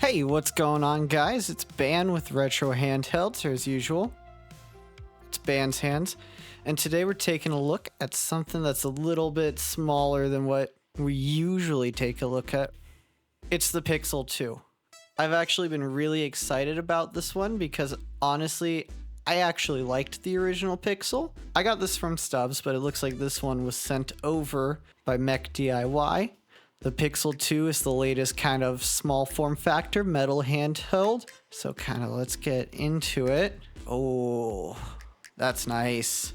Hey, what's going on, guys? It's Ban with Retro Handhelds, as usual. It's Ban's hands, and today we're taking a look at something that's a little bit smaller than what we usually take a look at. It's the Pixel 2. I've actually been really excited about this one because, honestly, I actually liked the original Pixel. I got this from Stubbs, but it looks like this one was sent over by MechDIY. The Pixel 2 is the latest kind of small form factor metal handheld. So let's get into it. Oh, that's nice.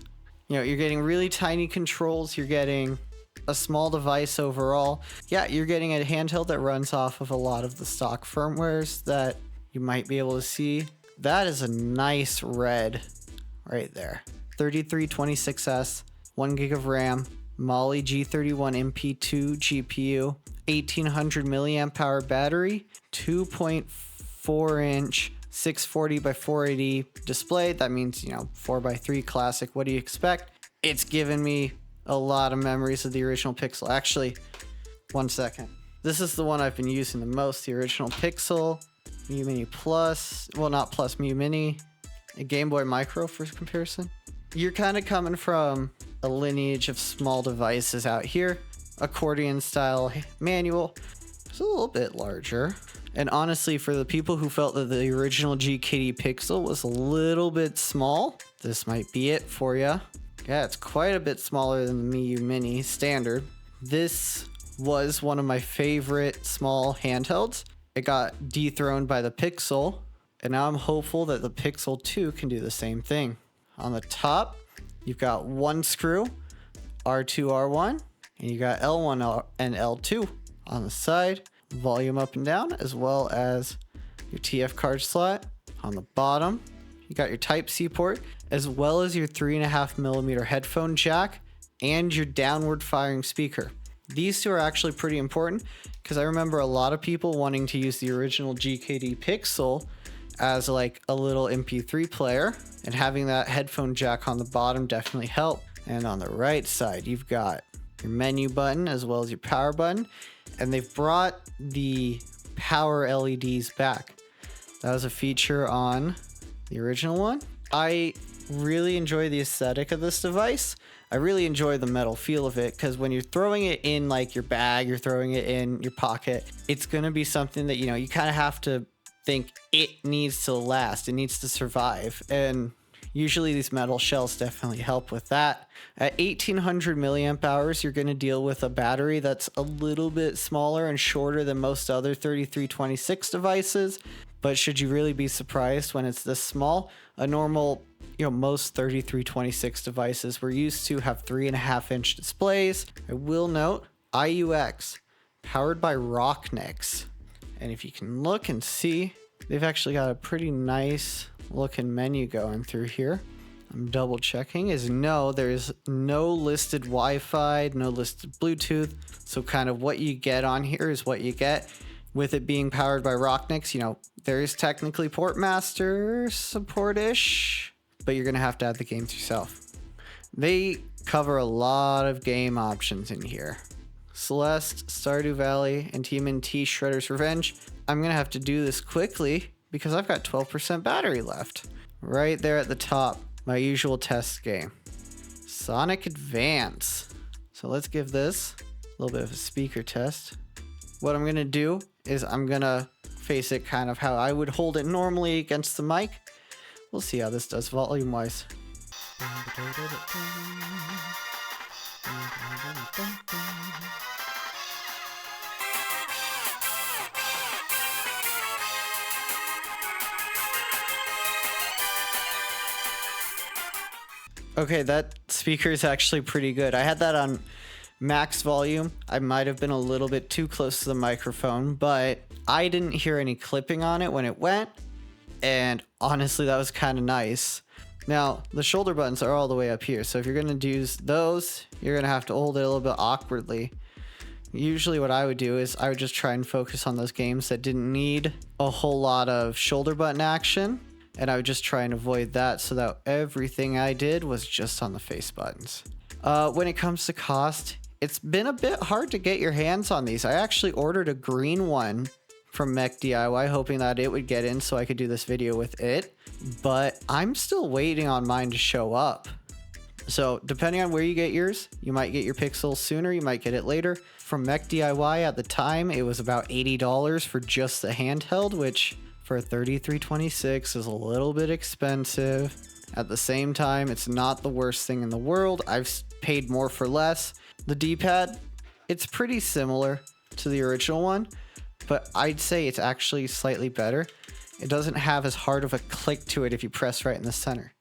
You know, you're getting really tiny controls. You're getting a small device overall. Yeah, you're getting a handheld that runs off of a lot of the stock firmwares that you might be able to see. That is a nice red right there. 3326S, 1 gig of RAM. Mali G31 MP2 GPU, 1800 milliamp hour battery, 2.4 inch 640 by 480 display. That means, 4x3 classic. What do you expect? It's given me a lot of memories of the original Pixel. Actually, one second. This is the one I've been using the most, the original Pixel, Mu Mini Plus, well, not Plus, Mu Mini, a Game Boy Micro for comparison. You're kind of coming from a lineage of small devices out here. Accordion style manual. It's a little bit larger. And honestly, for the people who felt that the original GKD Pixel was a little bit small, this might be it for you. Yeah, it's quite a bit smaller than the Mu Mini standard. This was one of my favorite small handhelds. It got dethroned by the Pixel, and now I'm hopeful that the Pixel 2 can do the same thing. On the top, you've got one screw, R2, R1, and you got L1 and L2 on the side, volume up and down, as well as your TF card slot. On the bottom, you got your Type-C port, as well as your 3.5mm headphone jack and your downward firing speaker. These two are actually pretty important because I remember a lot of people wanting to use the original GKD Pixel as like a little MP3 player, and having that headphone jack on the bottom definitely helped. And on the right side, you've got your menu button as well as your power button, and they've brought the power LEDs back. That was a feature on the original one. I really enjoy the aesthetic of this device. I really enjoy the metal feel of it because when you're throwing it in like your bag, you're throwing it in your pocket, it's going to be something that, you kind of have to think it needs to last, it needs to survive, and usually these metal shells definitely help with that. At 1800 milliamp hours, you're going to deal with a battery that's a little bit smaller and shorter than most other 3326 devices, but should you really be surprised when it's this small? A normal, most 3326 devices we're used to have 3.5-inch displays. I will note IUX, powered by Rockchip. And if you can look and see, they've actually got a pretty nice looking menu going through here. I'm double checking. There's no listed Wi-Fi, no listed Bluetooth. So kind of what you get on here is what you get. With it being powered by Rockchip, there is technically Portmaster support-ish, but you're going to have to add the games yourself. They cover a lot of game options in here. Celeste, Stardew Valley, and TMNT Shredder's Revenge. I'm going to have to do this quickly because I've got 12% battery left. Right there at the top, my usual test game. Sonic Advance. So let's give this a little bit of a speaker test. What I'm going to do is I'm going to face it kind of how I would hold it normally against the mic. We'll see how this does volume-wise. Okay, that speaker is actually pretty good. I had that on max volume. I might have been a little bit too close to the microphone, but I didn't hear any clipping on it when it went, and honestly, that was kind of nice. Now, the shoulder buttons are all the way up here, so if you're going to use those, you're going to have to hold it a little bit awkwardly. Usually what I would do is I would just try and focus on those games that didn't need a whole lot of shoulder button action, and I would just try and avoid that so that everything I did was just on the face buttons. When it comes to cost, it's been a bit hard to get your hands on these. I actually ordered a green one from MechDIY, hoping that it would get in so I could do this video with it. But I'm still waiting on mine to show up. So depending on where you get yours, you might get your Pixel sooner, you might get it later. From MechDIY at the time, it was about $80 for just the handheld, which for a 3326 is a little bit expensive. At the same time, it's not the worst thing in the world. I've paid more for less. The D-pad, it's pretty similar to the original one, but I'd say it's actually slightly better. It doesn't have as hard of a click to it if you press right in the center.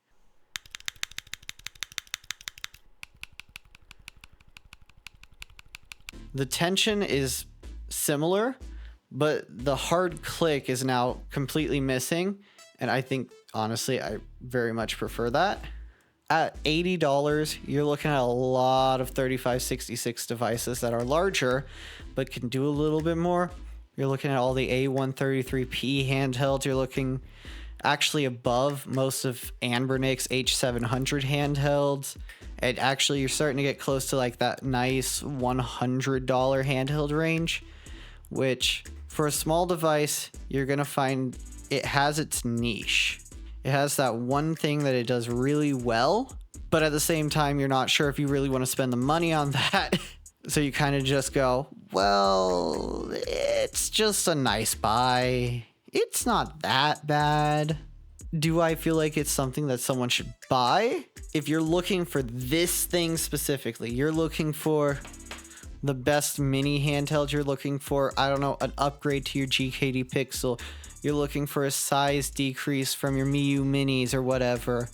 The tension is similar, but the hard click is now completely missing. And I think, honestly, I very much prefer that. At $80, you're looking at a lot of 3566 devices that are larger, but can do a little bit more. You're looking at all the A133P handhelds. You're looking actually above most of Anbernic's H700 handhelds. And actually, you're starting to get close to like that nice $100 handheld range, which for a small device, you're going to find it has its niche. It has that one thing that it does really well, but at the same time, you're not sure if you really want to spend the money on that. So you kind of just go, well, it's just a nice buy. It's not that bad. Do I feel like it's something that someone should buy? If you're looking for this thing specifically, you're looking for the best mini handheld, you're looking for, I don't know, an upgrade to your GKD Pixel, you're looking for a size decrease from your Miu Minis or whatever.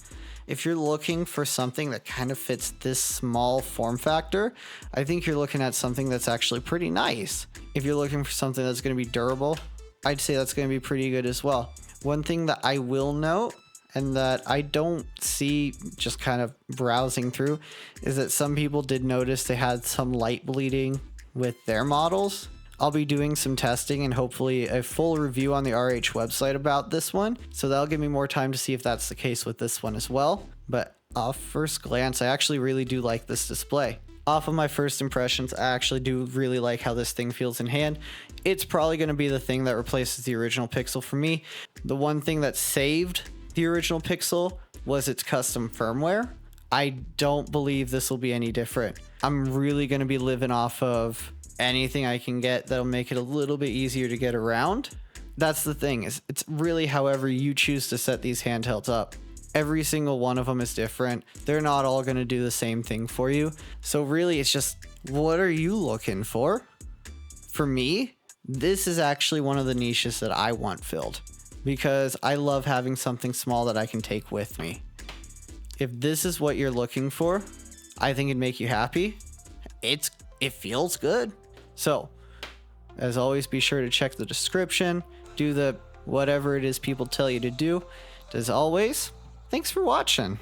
If you're looking for something that kind of fits this small form factor, I think you're looking at something that's actually pretty nice. If you're looking for something that's going to be durable, I'd say that's going to be pretty good as well. One thing that I will note, and that I don't see just kind of browsing through, is that some people did notice they had some light bleeding with their models. I'll be doing some testing and hopefully a full review on the RH website about this one, so that'll give me more time to see if that's the case with this one as well. But off first glance, I actually really do like this display. Off of my first impressions, I actually do really like how this thing feels in hand. It's probably going to be the thing that replaces the original Pixel for me. The one thing that saved the original Pixel was its custom firmware. I don't believe this will be any different. I'm really going to be living off of anything I can get that'll make it a little bit easier to get around. That's the thing, is it's really however you choose to set these handhelds up. Every single one of them is different. They're not all going to do the same thing for you. So really, it's just, what are you looking for? For me, this is actually one of the niches that I want filled, because I love having something small that I can take with me. If this is what you're looking for, I think it'd make you happy. It feels good. So, as always, be sure to check the description, do the whatever it is people tell you to do. As always, thanks for watching.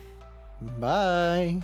Bye.